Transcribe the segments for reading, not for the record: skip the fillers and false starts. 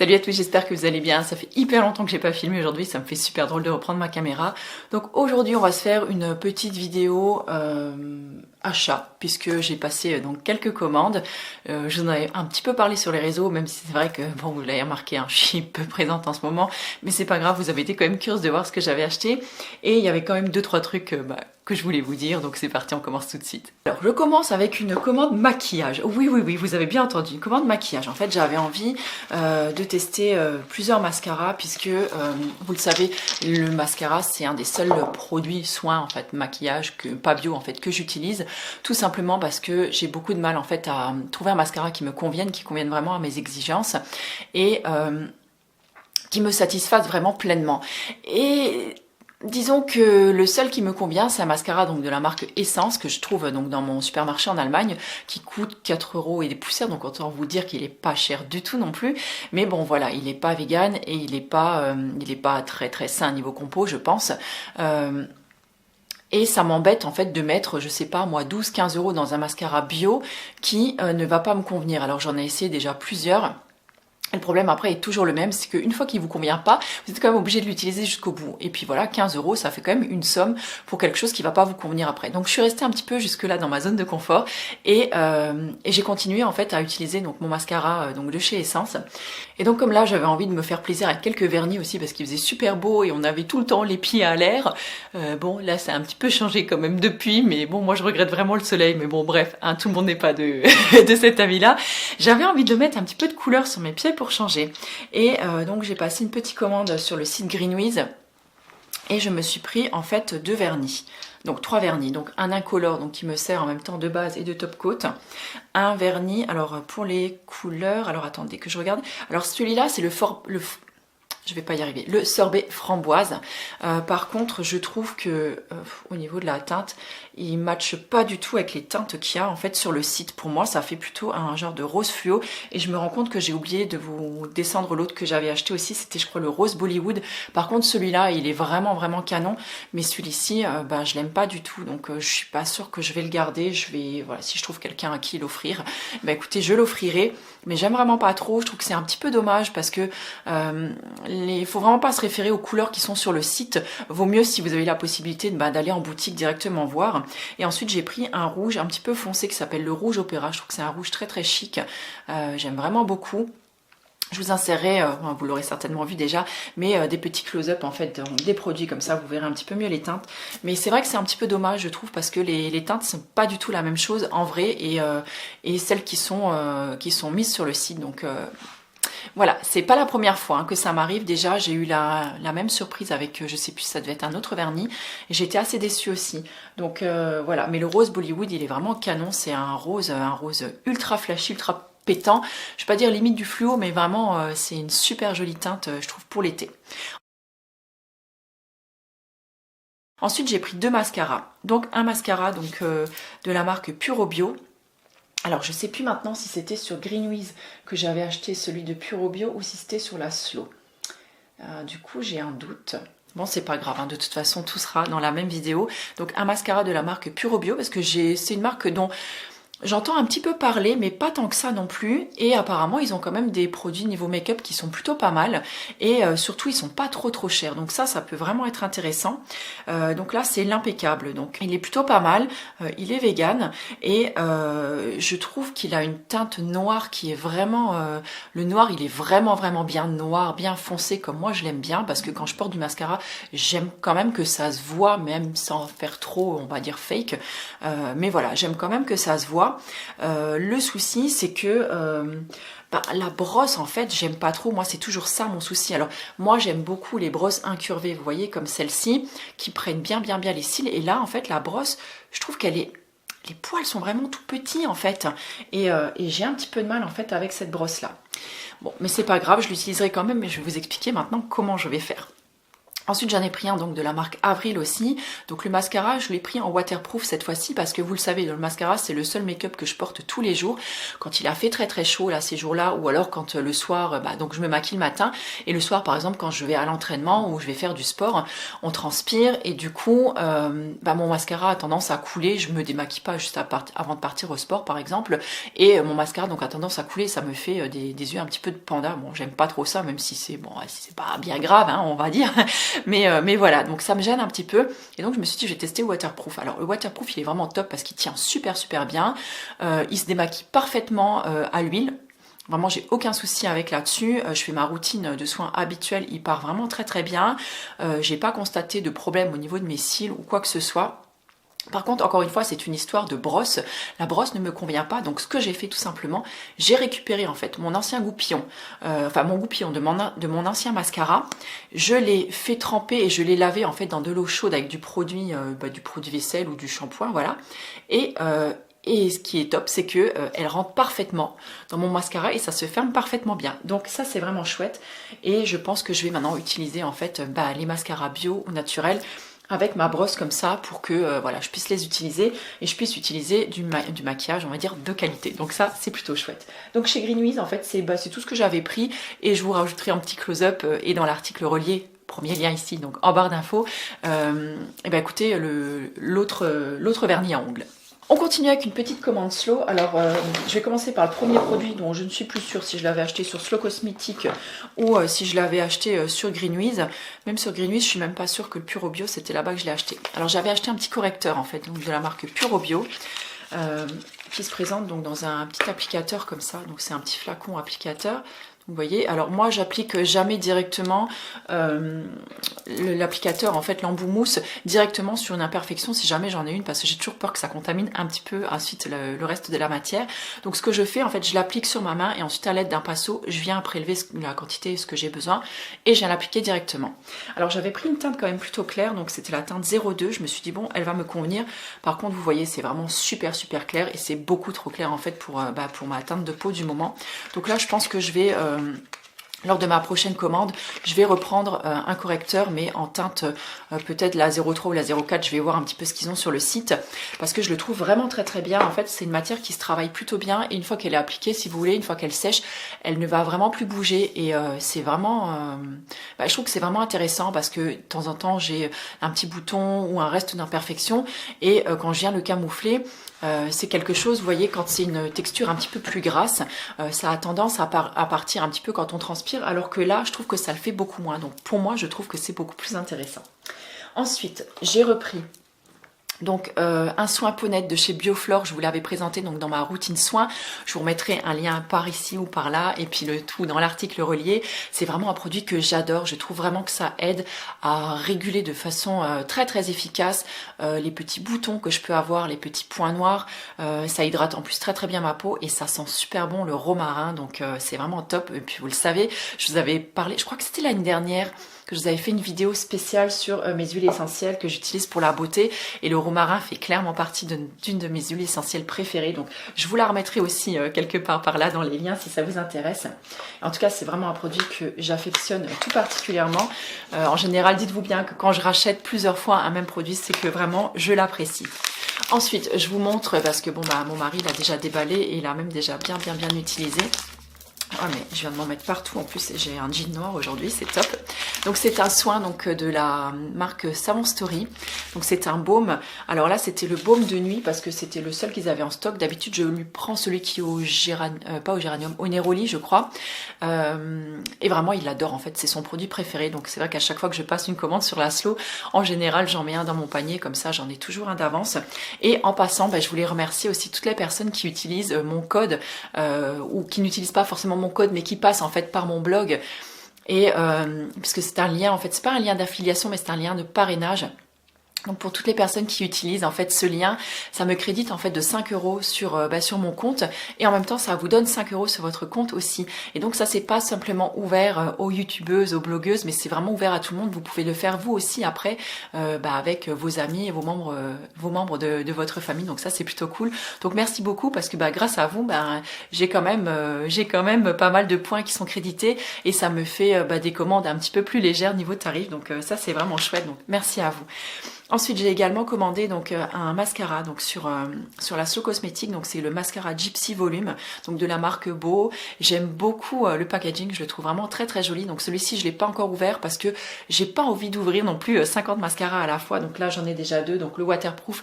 Salut à tous, j'espère que vous allez bien. Ça fait hyper longtemps que j'ai pas filmé aujourd'hui, ça me fait super drôle de reprendre ma caméra. Donc aujourd'hui on va se faire une petite vidéo achat, puisque j'ai passé donc quelques commandes. Je vous en avais un petit peu parlé sur les réseaux, même si c'est vrai que bon, vous l'avez remarqué, hein, je suis peu présente en ce moment, mais c'est pas grave, vous avez été quand même curieuse de voir ce que j'avais acheté, et il y avait quand même 2-3 trucs que je voulais vous dire, donc c'est parti, on commence tout de suite. Alors je commence avec une commande maquillage. Oui, vous avez bien entendu, une commande maquillage. En fait, j'avais envie de tester plusieurs mascaras, puisque vous le savez, le mascara c'est un des seuls produits soins en fait maquillage pas bio en fait que j'utilise, tout simplement parce que j'ai beaucoup de mal en fait à trouver un mascara qui me convienne, qui convienne vraiment à mes exigences et qui me satisfasse vraiment pleinement. Et disons que le seul qui me convient, c'est un mascara donc de la marque Essence que je trouve donc dans mon supermarché en Allemagne, qui coûte 4 € et des poussières, donc autant vous dire qu'il est pas cher du tout non plus. Mais bon voilà, il est pas vegan et il est pas très sain niveau compo, je pense. Et ça m'embête en fait de mettre, je sais pas moi, 12-15 € dans un mascara bio qui ne va pas me convenir. Alors j'en ai essayé déjà plusieurs. Le problème après est toujours le même, c'est qu'une fois qu'il vous convient pas, vous êtes quand même obligé de l'utiliser jusqu'au bout. Et puis voilà, 15 € ça fait quand même une somme pour quelque chose qui va pas vous convenir après. Donc je suis restée un petit peu jusque là dans ma zone de confort et j'ai continué en fait à utiliser donc mon mascara donc de chez Essence. Et donc comme là j'avais envie de me faire plaisir avec quelques vernis aussi parce qu'il faisait super beau et on avait tout le temps les pieds à l'air. Bon là ça a un petit peu changé quand même depuis, mais bon moi je regrette vraiment le soleil, mais bon bref, hein, tout le monde n'est pas de, de cet avis-là. J'avais envie de mettre un petit peu de couleur sur mes pieds pour changer. Et donc j'ai passé une petite commande sur le site Greenwiz et je me suis pris en fait 2 vernis. Donc 3 vernis, donc un incolore donc qui me sert en même temps de base et de top coat. Un vernis, alors pour les couleurs, alors attendez que je regarde. Alors celui-là c'est je vais pas y arriver, le sorbet framboise. Par contre, je trouve que au niveau de la teinte, il matche pas du tout avec les teintes qu'il y a en fait sur le site. Pour moi, ça fait plutôt un genre de rose fluo. Et je me rends compte que j'ai oublié de vous descendre l'autre que j'avais acheté aussi. C'était, je crois, le rose Bollywood. Par contre, celui-là, il est vraiment canon. Mais celui-ci, je l'aime pas du tout. Donc, je suis pas sûre que je vais le garder. Je vais, voilà, si je trouve quelqu'un à qui l'offrir, écoutez, je l'offrirai. Mais j'aime vraiment pas trop. Je trouve que c'est un petit peu dommage parce que il faut vraiment pas se référer aux couleurs qui sont sur le site. Vaut mieux si vous avez la possibilité d'aller en boutique directement voir. Et ensuite j'ai pris un rouge un petit peu foncé qui s'appelle le rouge opéra. Je trouve que c'est un rouge très chic. J'aime vraiment beaucoup. Je vous insérerai, vous l'aurez certainement vu déjà, mais des petits close-up en fait des produits comme ça, vous verrez un petit peu mieux les teintes. Mais c'est vrai que c'est un petit peu dommage je trouve parce que les teintes sont pas du tout la même chose en vrai et celles qui sont mises sur le site. Donc voilà, c'est pas la première fois que ça m'arrive. Déjà, j'ai eu la même surprise avec, je sais plus, ça devait être un autre vernis. Et j'étais assez déçue aussi. Donc voilà, mais le rose Bollywood, il est vraiment canon. C'est un rose ultra flashy, ultra pétant. Je vais pas dire limite du fluo, mais vraiment, c'est une super jolie teinte, je trouve, pour l'été. Ensuite, j'ai pris 2 mascaras. Donc un mascara de la marque Puro Bio. Alors, je sais plus maintenant si c'était sur Greenwiz que j'avais acheté celui de Puro Bio ou si c'était sur la Slow. Du coup, j'ai un doute. Bon, c'est pas grave, de toute façon, tout sera dans la même vidéo. Donc, un mascara de la marque Puro Bio, parce que c'est une marque dont j'entends un petit peu parler, mais pas tant que ça non plus. Et apparemment, ils ont quand même des produits niveau make-up qui sont plutôt pas mal. Et surtout, ils sont pas trop chers. Donc ça peut vraiment être intéressant. Donc là, c'est l'impeccable. Donc il est plutôt pas mal. Il est vegan. Et je trouve qu'il a une teinte noire qui est vraiment... le noir, il est vraiment bien noir, bien foncé, comme moi je l'aime bien. Parce que quand je porte du mascara, j'aime quand même que ça se voit, même sans faire trop, on va dire, fake. Mais voilà, j'aime quand même que ça se voit. Le souci c'est que la brosse en fait j'aime pas trop, moi c'est toujours ça mon souci. Alors moi j'aime beaucoup les brosses incurvées, vous voyez, comme celle-ci qui prennent bien les cils, et là en fait la brosse je trouve les poils sont vraiment tout petits en fait, et j'ai un petit peu de mal en fait avec cette brosse là. Bon, mais c'est pas grave, je l'utiliserai quand même, mais je vais vous expliquer maintenant comment je vais faire. Ensuite j'en ai pris un donc de la marque Avril aussi, donc le mascara je l'ai pris en waterproof cette fois-ci parce que vous le savez, le mascara c'est le seul make-up que je porte tous les jours quand il a fait très chaud là ces jours-là, ou alors quand le soir, donc je me maquille le matin et le soir par exemple quand je vais à l'entraînement ou je vais faire du sport, on transpire et du coup mon mascara a tendance à couler, je me démaquille pas juste avant de partir au sport par exemple, et mon mascara donc a tendance à couler, ça me fait des yeux un petit peu de panda. Bon, j'aime pas trop ça, même si c'est si c'est pas bien grave hein, on va dire. Mais voilà, donc ça me gêne un petit peu. Et donc je me suis dit, je vais tester waterproof. Alors le waterproof, il est vraiment top parce qu'il tient super bien. Il se démaquille parfaitement à l'huile. Vraiment, j'ai aucun souci avec là-dessus. Je fais ma routine de soins habituelle, il part vraiment très bien. J'ai pas constaté de problème au niveau de mes cils ou quoi que ce soit. Par contre, encore une fois, c'est une histoire de brosse. La brosse ne me convient pas, donc ce que j'ai fait tout simplement, j'ai récupéré en fait mon ancien goupillon, mon goupillon de mon ancien mascara. Je l'ai fait tremper et je l'ai lavé en fait dans de l'eau chaude avec du produit vaisselle ou du shampoing, voilà. Et ce qui est top, c'est que elle rentre parfaitement dans mon mascara et ça se ferme parfaitement bien. Donc ça, c'est vraiment chouette. Et je pense que je vais maintenant utiliser en fait les mascaras bio ou naturels avec ma brosse comme ça pour que je puisse les utiliser et je puisse utiliser du maquillage, on va dire, de qualité. Donc ça, c'est plutôt chouette. Donc chez Greenwiz, en fait, c'est tout ce que j'avais pris et je vous rajouterai un petit close-up et dans l'article relié, premier lien ici, donc en barre d'infos, écoutez, l'autre vernis à ongles. On continue avec une petite commande Slow. Alors, je vais commencer par le premier produit dont je ne suis plus sûre si je l'avais acheté sur Slow Cosmetics ou si je l'avais acheté sur Greenwiz. Même sur Greenwiz, je suis même pas sûre que le Puro Bio, c'était là-bas que je l'ai acheté. Alors, j'avais acheté un petit correcteur, en fait, donc de la marque Puro Bio, qui se présente donc dans un petit applicateur comme ça. Donc, c'est un petit flacon applicateur. Vous voyez, alors moi j'applique jamais directement l'applicateur, en fait l'embout mousse, directement sur une imperfection si jamais j'en ai une, parce que j'ai toujours peur que ça contamine un petit peu ensuite le reste de la matière. Donc ce que je fais, en fait, je l'applique sur ma main et ensuite à l'aide d'un pinceau, je viens prélever la quantité, ce que j'ai besoin et je viens l'appliquer directement. Alors j'avais pris une teinte quand même plutôt claire, donc c'était la teinte 02, je me suis dit bon, elle va me convenir. Par contre, vous voyez, c'est vraiment super clair et c'est beaucoup trop clair en fait pour ma teinte de peau du moment. Donc là, je pense que je vais lors de ma prochaine commande, je vais reprendre un correcteur, mais en teinte peut-être la 03 ou la 04. Je vais voir un petit peu ce qu'ils ont sur le site, parce que je le trouve vraiment très bien. En fait, c'est une matière qui se travaille plutôt bien, et une fois qu'elle est appliquée, si vous voulez, une fois qu'elle sèche, elle ne va vraiment plus bouger. Et c'est vraiment... je trouve que c'est vraiment intéressant, parce que de temps en temps, j'ai un petit bouton ou un reste d'imperfection, et quand je viens le camoufler, c'est quelque chose, vous voyez, quand c'est une texture un petit peu plus grasse, ça a tendance à partir un petit peu quand on transpire, alors que là, je trouve que ça le fait beaucoup moins. Donc pour moi, je trouve que c'est beaucoup plus intéressant. Ensuite, j'ai repris donc un soin peau-nette de chez Bioflore, je vous l'avais présenté donc dans ma routine soin. Je vous remettrai un lien par ici ou par là, et puis le tout dans l'article relié. C'est vraiment un produit que j'adore. Je trouve vraiment que ça aide à réguler de façon très efficace les petits boutons que je peux avoir, les petits points noirs. Ça hydrate en plus très bien ma peau et ça sent super bon le romarin. Donc c'est vraiment top. Et puis vous le savez, je vous avais parlé, je crois que c'était l'année dernière, que je vous avais fait une vidéo spéciale sur mes huiles essentielles que j'utilise pour la beauté, et le romarin fait clairement partie d'une de mes huiles essentielles préférées, donc je vous la remettrai aussi quelque part par là dans les liens si ça vous intéresse. En tout cas, c'est vraiment un produit que j'affectionne tout particulièrement. En général, dites-vous bien que quand je rachète plusieurs fois un même produit, c'est que vraiment je l'apprécie. Ensuite, je vous montre, parce que mon mari l'a déjà déballé et il l'a même déjà bien utilisé. Oh, mais je viens de m'en mettre partout, en plus j'ai un jean noir aujourd'hui, c'est top. Donc c'est un soin donc de la marque Savon Story. Donc c'est un baume. Alors là c'était le baume de nuit parce que c'était le seul qu'ils avaient en stock. D'habitude je lui prends celui qui est au pas au géranium, au néroli je crois. Et vraiment il l'adore en fait, c'est son produit préféré. Donc c'est vrai qu'à chaque fois que je passe une commande sur la Slow, en général j'en mets un dans mon panier, comme ça j'en ai toujours un d'avance. Et en passant, je voulais remercier aussi toutes les personnes qui utilisent mon code ou qui n'utilisent pas forcément mon code mais qui passent en fait par mon blog, et puisque c'est un lien, en fait c'est pas un lien d'affiliation mais c'est un lien de parrainage. Donc pour toutes les personnes qui utilisent en fait ce lien, ça me crédite en fait de 5 € sur mon compte, et en même temps ça vous donne 5 € sur votre compte aussi. Et donc ça c'est pas simplement ouvert aux youtubeuses, aux blogueuses, mais c'est vraiment ouvert à tout le monde. Vous pouvez le faire vous aussi après avec vos amis et vos membres de votre famille. Donc ça c'est plutôt cool. Donc merci beaucoup parce que grâce à vous j'ai quand même pas mal de points qui sont crédités, et ça me fait des commandes un petit peu plus légères niveau tarif. Donc ça c'est vraiment chouette. Donc merci à vous. Ensuite, j'ai également commandé donc un mascara donc sur la Slow Cosmétique. Donc c'est le mascara Gypsy Volume, donc de la marque Beau. J'aime beaucoup le packaging, je le trouve vraiment très très joli. Donc celui-ci, je l'ai pas encore ouvert parce que j'ai pas envie d'ouvrir non plus 50 mascaras à la fois. Donc là, j'en ai déjà 2. Donc le waterproof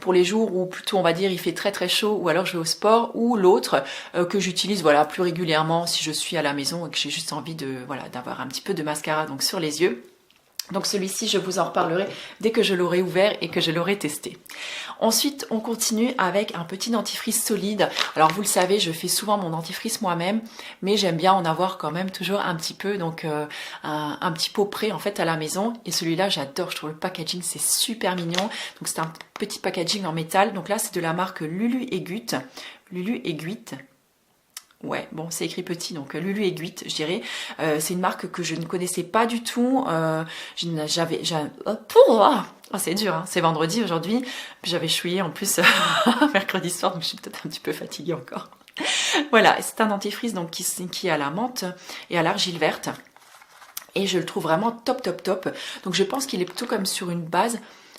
pour les jours où plutôt on va dire il fait très très chaud ou alors je vais au sport, ou l'autre que j'utilise plus régulièrement si je suis à la maison et que j'ai juste envie d'avoir un petit peu de mascara donc sur les yeux. Donc celui-ci, je vous en reparlerai dès que je l'aurai ouvert et que je l'aurai testé. Ensuite, on continue avec un petit dentifrice solide. Alors vous le savez, je fais souvent mon dentifrice moi-même, mais j'aime bien en avoir quand même toujours un petit peu, donc un petit pot prêt en fait à la maison. Et celui-là, j'adore, je trouve le packaging, c'est super mignon. Donc c'est un petit packaging en métal. Donc là, c'est de la marque Lulu et Gut. Lulu et Gut. Ouais, bon, c'est écrit petit, donc Lulu et Gut, je dirais. C'est une marque que je ne connaissais pas du tout. C'est dur, hein. C'est vendredi aujourd'hui. J'avais chouillé en plus mercredi soir, donc je suis peut-être un petit peu fatiguée encore. Voilà, c'est un dentifrice donc qui est à la menthe et à l'argile verte. Et je le trouve vraiment top, top, top. Donc je pense qu'il est plutôt comme sur une base...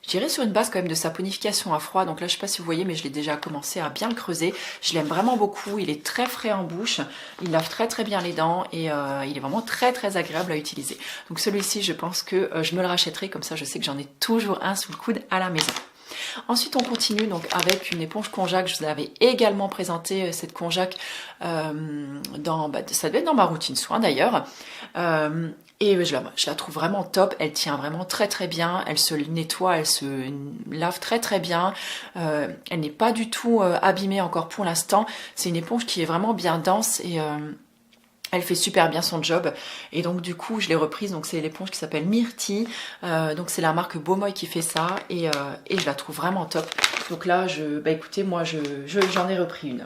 Je dirais sur une base quand même de saponification à froid. Donc là, je sais pas si vous voyez, mais je l'ai déjà commencé à bien le creuser. Je l'aime vraiment beaucoup. Il est très frais en bouche. Il lave très très bien les dents et il est vraiment très très agréable à utiliser. Donc celui-ci, je pense que je me le rachèterai. Comme ça, je sais que j'en ai toujours un sous le coude à la maison. Ensuite, on continue donc avec une éponge konjac. Je vous avais également présenté cette konjac ça devait être dans ma routine soin d'ailleurs. Et je la trouve vraiment top, elle tient vraiment très très bien, elle se nettoie, elle se lave très très bien, elle n'est pas du tout abîmée encore pour l'instant. C'est une éponge qui est vraiment bien dense et elle fait super bien son job. Et donc du coup je l'ai reprise, donc c'est l'éponge qui s'appelle Myrtille, donc c'est la marque Beaumoy qui fait ça et je la trouve vraiment top. Donc là écoutez, moi j'en ai repris une.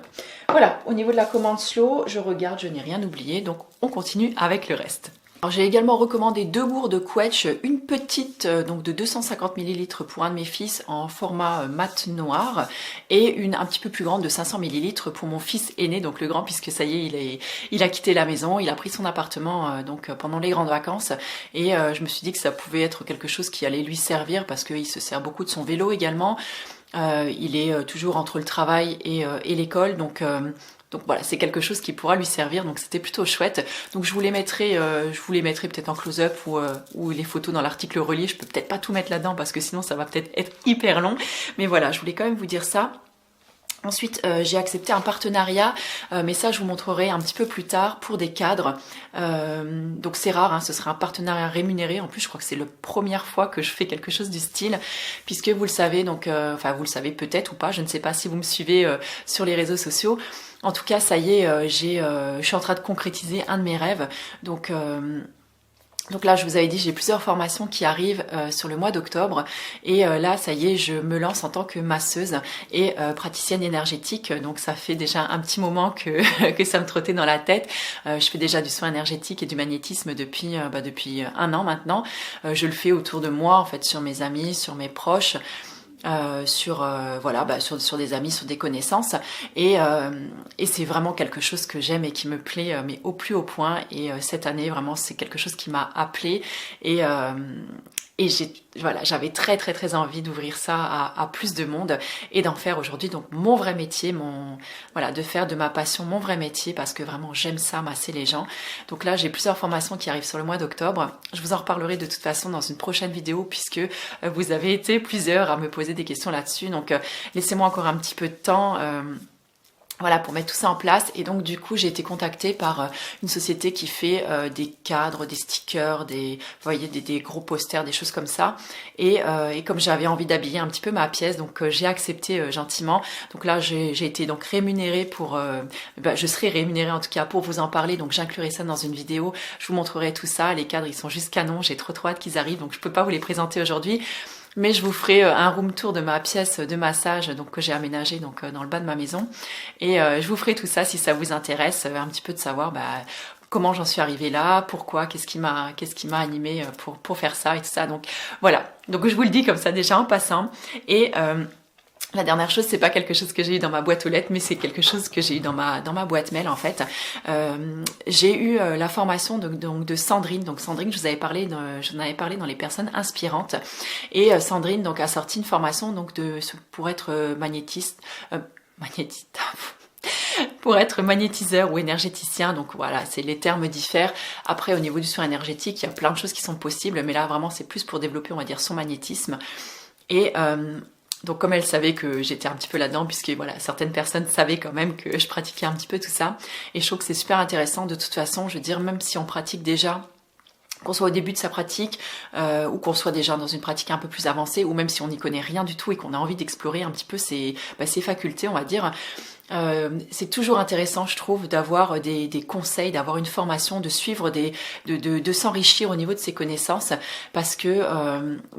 Voilà, au niveau de la commande Slow, je regarde, je n'ai rien oublié, donc on continue avec le reste. Alors j'ai également recommandé 2 gourdes Quetch, une petite donc de 250 ml pour un de mes fils en format mat noir et une un petit peu plus grande de 500 ml pour mon fils aîné, donc le grand, puisque ça y est, il a quitté la maison, il a pris son appartement pendant les grandes vacances, et je me suis dit que ça pouvait être quelque chose qui allait lui servir parce qu'il se sert beaucoup de son vélo également. Il est toujours entre le travail et l'école, donc voilà, c'est quelque chose qui pourra lui servir, donc c'était plutôt chouette. Donc je vous les mettrai peut-être en close-up ou les photos dans l'article relié. Je peux peut-être pas tout mettre là-dedans parce que sinon ça va peut-être être hyper long. Mais voilà, je voulais quand même vous dire ça. Ensuite, j'ai accepté un partenariat, mais ça je vous montrerai un petit peu plus tard, pour des cadres. Donc c'est rare, hein, ce sera un partenariat rémunéré. En plus, je crois que c'est la première fois que je fais quelque chose du style, puisque vous le savez, donc, vous le savez peut-être ou pas, je ne sais pas si vous me suivez sur les réseaux sociaux. En tout cas, ça y est, je suis en train de concrétiser un de mes rêves. Donc là, je vous avais dit, j'ai plusieurs formations qui arrivent sur le mois d'octobre. Et là, ça y est, je me lance en tant que masseuse et praticienne énergétique. Donc ça fait déjà un petit moment que ça me trottait dans la tête. Je fais déjà du soin énergétique et du magnétisme depuis 1 an maintenant. Je le fais autour de moi, en fait, sur mes amis, sur mes proches. Sur des amis, sur des connaissances, et c'est vraiment quelque chose que j'aime et qui me plaît, mais au plus haut point. Et cette année vraiment c'est quelque chose qui m'a appelée, et j'avais très très très envie d'ouvrir ça à plus de monde et d'en faire aujourd'hui donc mon vrai métier, de faire de ma passion mon vrai métier, parce que vraiment j'aime ça, masser les gens. Donc là j'ai plusieurs formations qui arrivent sur le mois d'octobre. Je vous en reparlerai de toute façon dans une prochaine vidéo, puisque vous avez été plusieurs à me poser des questions là-dessus. Donc laissez-moi encore un petit peu de temps. Pour mettre tout ça en place. Et donc du coup j'ai été contactée par une société qui fait des cadres, des stickers, des gros posters, des choses comme ça. Et comme j'avais envie d'habiller un petit peu ma pièce, donc j'ai accepté gentiment. Donc là j'ai été donc rémunérée je serai rémunérée en tout cas pour vous en parler. Donc j'inclurai ça dans une vidéo. Je vous montrerai tout ça. Les cadres ils sont juste canons. J'ai trop hâte qu'ils arrivent. Donc je peux pas vous les présenter aujourd'hui. mais je vous ferai un room tour de ma pièce de massage donc que j'ai aménagée donc dans le bas de ma maison, et je vous ferai tout ça si ça vous intéresse, un petit peu de savoir comment j'en suis arrivée là, pourquoi, qu'est-ce qui m'a animée pour faire ça et tout ça. Donc voilà, donc je vous le dis comme ça déjà en passant. Et la dernière chose, c'est pas quelque chose que j'ai eu dans ma boîte aux lettres, mais c'est quelque chose que j'ai eu dans ma boîte mail en fait. J'ai eu la formation donc de Sandrine. Donc Sandrine, j'en avais parlé dans les personnes inspirantes. Et Sandrine donc a sorti une formation donc pour être pour être magnétiseur ou énergéticien. Donc voilà, c'est les termes diffèrent. Après, au niveau du soin énergétique, il y a plein de choses qui sont possibles, mais là vraiment c'est plus pour développer, on va dire, son magnétisme. Et donc comme elle savait que j'étais un petit peu là-dedans, puisque voilà, certaines personnes savaient quand même que je pratiquais un petit peu tout ça, et je trouve que c'est super intéressant de toute façon, je veux dire, même si on pratique déjà, qu'on soit au début de sa pratique ou qu'on soit déjà dans une pratique un peu plus avancée, ou même si on n'y connaît rien du tout et qu'on a envie d'explorer un petit peu ses facultés, on va dire, c'est toujours intéressant, je trouve, d'avoir des conseils, d'avoir une formation, de suivre de s'enrichir au niveau de ses connaissances, parce que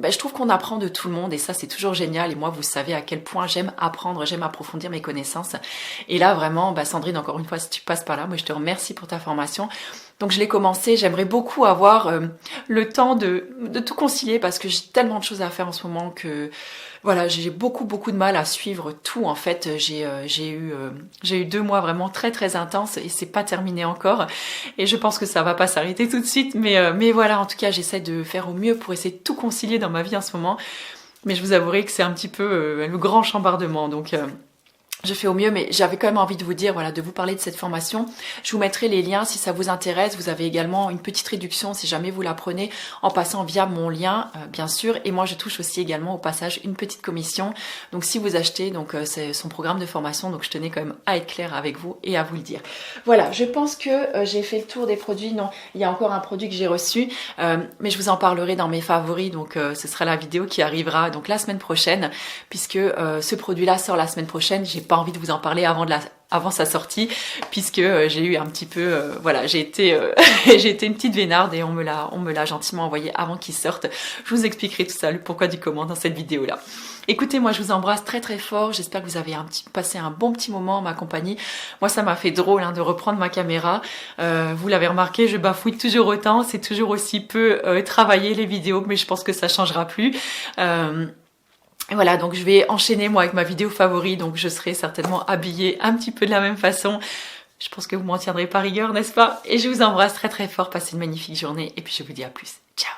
je trouve qu'on apprend de tout le monde, et ça c'est toujours génial. Et moi, vous savez à quel point j'aime apprendre, j'aime approfondir mes connaissances. Et là vraiment, Sandrine, encore une fois, si tu passes par là, moi je te remercie pour ta formation. Donc je l'ai commencé, j'aimerais beaucoup avoir le temps de tout concilier, parce que j'ai tellement de choses à faire en ce moment que voilà, j'ai beaucoup de mal à suivre tout en fait. J'ai eu 2 mois vraiment très très intenses, et c'est pas terminé encore, et je pense que ça va pas s'arrêter tout de suite, mais voilà, en tout cas j'essaie de faire au mieux pour essayer de tout concilier dans ma vie en ce moment, mais je vous avouerai que c'est un petit peu le grand chambardement, donc je fais au mieux, mais j'avais quand même envie de vous dire, voilà, de vous parler de cette formation. Je vous mettrai les liens si ça vous intéresse. Vous avez également une petite réduction si jamais vous la prenez en passant via mon lien, bien sûr. Et moi, je touche aussi également au passage une petite commission. Donc, si vous achetez, donc c'est son programme de formation. Donc, je tenais quand même à être claire avec vous et à vous le dire. Voilà, je pense que j'ai fait le tour des produits. Non, il y a encore un produit que j'ai reçu, mais je vous en parlerai dans mes favoris. Donc, ce sera la vidéo qui arrivera donc la semaine prochaine, puisque ce produit-là sort la semaine prochaine. J'ai pas envie de vous en parler avant sa sortie, puisque j'ai eu un petit peu voilà, j'ai été une petite vénarde, et on me l'a gentiment envoyé avant qu'il sorte. Je vous expliquerai tout ça, le pourquoi du comment dans cette vidéo là. Écoutez, moi je vous embrasse très très fort, j'espère que vous avez passé un bon petit moment en ma compagnie. Moi ça m'a fait drôle de reprendre ma caméra, vous l'avez remarqué, je bafouille toujours autant, c'est toujours aussi peu travaillé les vidéos, mais je pense que ça changera plus. Et voilà, donc je vais enchaîner moi avec ma vidéo favori, donc je serai certainement habillée un petit peu de la même façon. Je pense que vous m'en tiendrez pas rigueur, n'est-ce pas? Et je vous embrasse très très fort, passez une magnifique journée, et puis je vous dis à plus. Ciao!